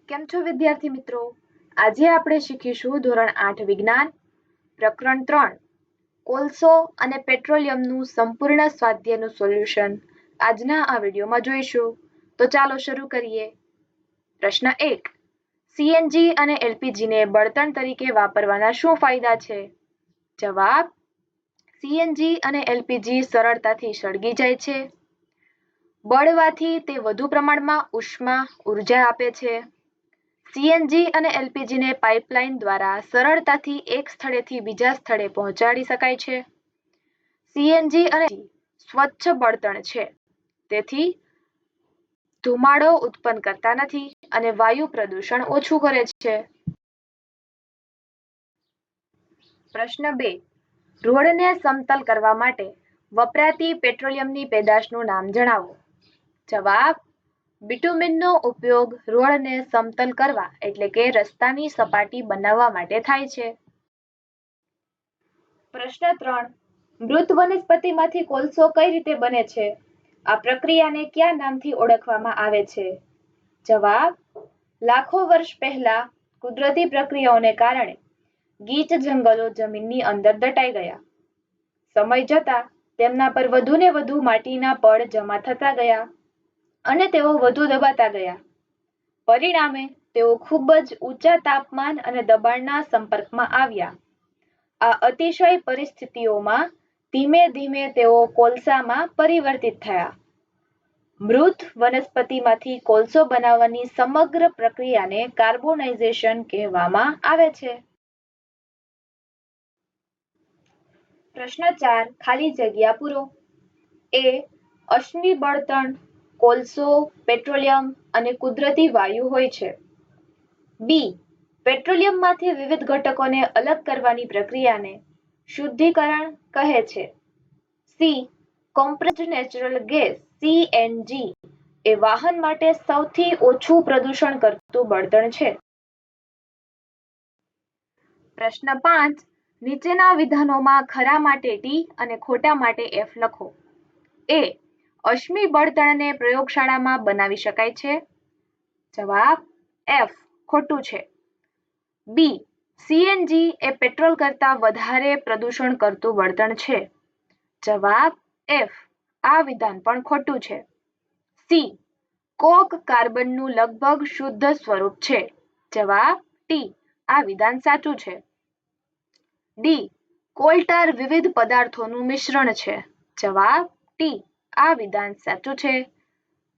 કેમ છો વિદ્યાર્થી મિત્રો? આજે આપણે શીખીશું ધોરણ 8 વિજ્ઞાન પ્રકરણ 3 કોલસો અને પેટ્રોલિયમનું સંપૂર્ણ સ્વાધ્યાયનું સોલ્યુશન આજના આ વિડીયોમાં જોઈશું. તો ચાલો શરૂ કરીએ. પ્રશ્ન 1. સીએનજી અને એલપીજીને બળતણ તરીકે વાપરવાના શું ફાયદા છે? જવાબ: સીએનજી અને એલપીજી સરળતાથી સળગી જાય છે. બળવાથી તે વધુ પ્રમાણમાં ઉષ્મા ઉર્જા આપે છે. સીએનજી અને એલપીજીને પાઇપલાઇન દ્વારા સરળતાથી એક સ્થળેથી બીજા સ્થળે પહોંચાડી શકાય છે. સીએનજી અને સ્વચ્છ બળતણ છે, તેથી ધુમાડો ઉત્પન્ન કરતા નથી અને વાયુ પ્રદૂષણ ઓછું કરે છે. પ્રશ્ન 2. રોડને સમતલ કરવા માટે વપરાતી પેટ્રોલિયમની પેદાશનું નામ જણાવો. જવાબ: બિટુમિનનો ઉપયોગ રોડને સમતલ કરવા એટલે કે રસ્તાની સપાટી બનાવવા માટે થાય છે. પ્રશ્ન 3. મૃત વનસ્પતિમાંથી કોલસો કઈ રીતે બને છે? આ પ્રક્રિયાને કયા નામથી ઓળખવામાં આવે છે? જવાબ: લાખો વર્ષ પહેલા કુદરતી પ્રક્રિયાઓને કારણે ગીચ જંગલો જમીનની અંદર દટાઈ ગયા. સમય જતાં તેમના પર વધુને વધુ માટીના પડ જમા થતા ગયા અને તેઓ વધુ દબાતા ગયા. પરિણામે તેઓ ખૂબ જ ઊંચા તાપમાન અને દબાણના સંપર્કમાં આવ્યા. આ અતિશય પરિસ્થિતિઓમાં ધીમે ધીમે તેઓ કોલસામાં પરિવર્તિત થયા. મૃત વનસ્પતિમાંથી કોલસો બનાવવાની સમગ્ર પ્રક્રિયાને કાર્બોનાઇઝેશન કહેવામાં આવે છે. પ્રશ્ન 4. ખાલી જગ્યા પૂરો. એ. અશ્મિ બળતણ કોલસો, પેટ્રોલિયમ અને કુદરતી વાયુ હોય છે. બી. પેટ્રોલિયમમાંથી વિવિધ ઘટકોને અલગ કરવાની પ્રક્રિયાને શુદ્ધિકરણ કહે છે. C. Compressed natural gas CNG એ વાહન માટે સૌથી ઓછું પ્રદૂષણ કરતું બળતણ છે. પ્રશ્ન 5. નીચેના વિધાનોમાં ખરા માટે ટી અને ખોટા માટે એફ લખો. એ. અશ્મિ બળતણને પ્રયોગશાળામાં બનાવી શકાય છે. જવાબ: એફ ખોટું છે. બી. સીએનજી એ પેટ્રોલ કરતાં વધારે પ્રદૂષણ કરતું બળતણ છે. જવાબ: એફ આ વિધાન પણ ખોટું છે. સી. કોક કાર્બનનું લગભગ શુદ્ધ સ્વરૂપ છે. જવાબ: ટી આ વિધાન સાચું છે. ડી. કોલટાર વિવિધ પદાર્થોનું મિશ્રણ છે. જવાબ: ટી આ વિધાન સાચું છે.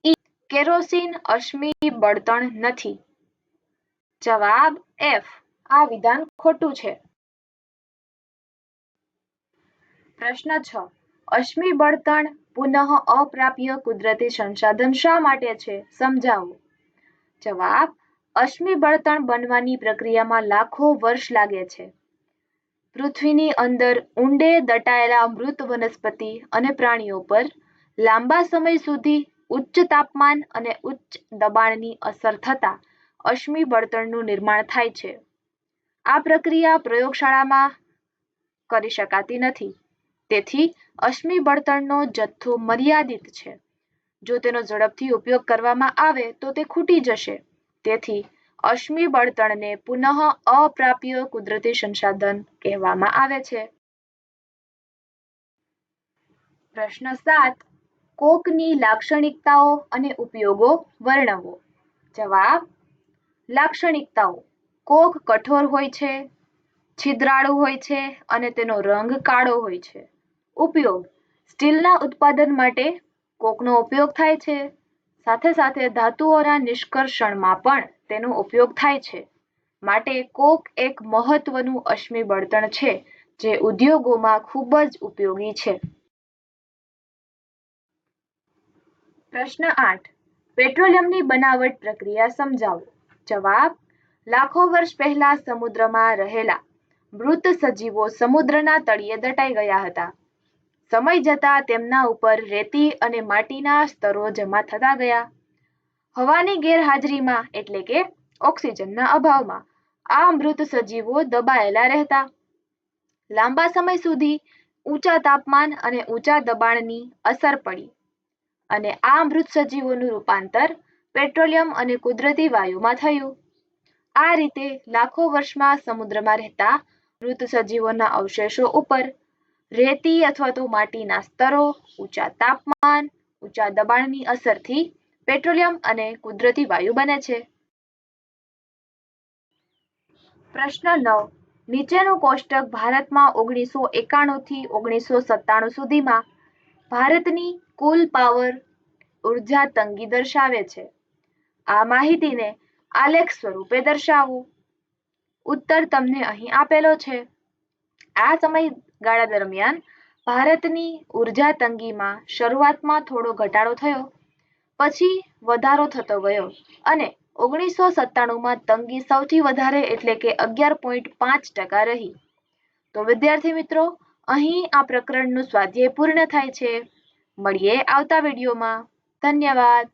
ઈ. કેરોસીન અશ્મિ બળતણ નથી. જવાબ: એફ આ વિધાન ખોટું છે. પ્રશ્ન 6. અશ્મિ બળતણ પુનઃ અપ્રાપ્ય કુદરતી સંસાધન શા માટે છે? સમજાવો. જવાબ: અશ્મિ બળતણ બનવાની પ્રક્રિયામાં લાખો વર્ષ લાગે છે. પૃથ્વીની અંદર ઊંડે દટાયેલા મૃત વનસ્પતિ અને પ્રાણીઓ પર લાંબા સમય સુધી ઉચ્ચ તાપમાન અને ઉચ્ચ દબાણની અસર થતાં અશ્મિ બળતણનું નિર્માણ થાય છે. આ પ્રક્રિયા પ્રયોગશાળામાં કરી શકાતી નથી, તેથી અશ્મિ બળતણનો જથ્થો મર્યાદિત છે. જો તેનો ઝડપથી ઉપયોગ કરવામાં આવે તો તે ખૂટી જશે. તેથી અશ્મિ બળતણને પુનઃ અપ્રાપ્ય કુદરતી સંસાધન કહેવામાં આવે છે. પ્રશ્ન 7. કોકની લાક્ષણિકતાઓ અને ઉપયોગો વર્ણવો. જવાબ: લાક્ષણિકતાઓ: કોક કઠોર હોય છે, છિદ્રાળુ હોય છે અને તેનો રંગ કાળો હોય છે. ઉપયોગ: સ્ટીલના ઉત્પાદન માટે કોકનો ઉપયોગ થાય છે. સાથે સાથે ધાતુઓના નિષ્કર્ષણમાં પણ તેનો ઉપયોગ થાય છે. માટે કોક એક મહત્વનું અશ્મિ બળતણ છે જે ઉદ્યોગોમાં ખૂબ જ ઉપયોગી છે. પ્રશ્ન 8. પેટ્રોલિયમની બનાવટ પ્રક્રિયા સમજાવો. જવાબ: લાખો વર્ષ પહેલા સમુદ્રમાં રહેલા મૃત સજીવો સમુદ્રના તળિયે દટાઈ ગયા હતા. સમય જતાં તેમના ઉપર રેતી અને માટીના સ્તરો જમા થતા ગયા. હવાની ગેરહાજરીમાં એટલે કે ઓક્સિજનના અભાવમાં આ મૃત સજીવો દબાયેલા રહેતા. લાંબા સમય સુધી ઊંચા તાપમાન અને ઊંચા દબાણની અસર પડી અને આ મૃત સજીવોનું રૂપાંતર પેટ્રોલિયમ અને કુદરતી વાયુમાં થયું. આ રીતે લાખો વર્ષમાં સમુદ્રમાં રહેતા મૃત સજીવોના અવશેષો ઉપર રેતી અથવા તો માટીના સ્તરો, ઊંચા તાપમાન, ઊંચા દબાણની અસરથી પેટ્રોલિયમ અને કુદરતી વાયુ બને છે. પ્રશ્ન 9. નીચેનું કોષ્ટક ભારતમાં 1991 થી 1997 સુધીમાં ભારતની કુલ પાવર ઉર્જા તંગી દર્શાવે છે. આ માહિતીને આલેખ સ્વરૂપે દર્શાવો. ઉત્તર તમને અહીં આપેલો છે. આ સમયગાળા દરમિયાન ભારતની ઉર્જા તંગીમાં શરૂઆતમાં થોડો ઘટાડો થયો, પછી વધારો થતો ગયો અને 1997માં તંગી સૌથી વધારે એટલે કે 11.5% રહી. તો વિદ્યાર્થી મિત્રો, અહીં આ પ્રકરણનું સ્વાધ્યાય પૂર્ણ થાય છે. મળીએ આવતા વિડીયોમાં. ધન્યવાદ.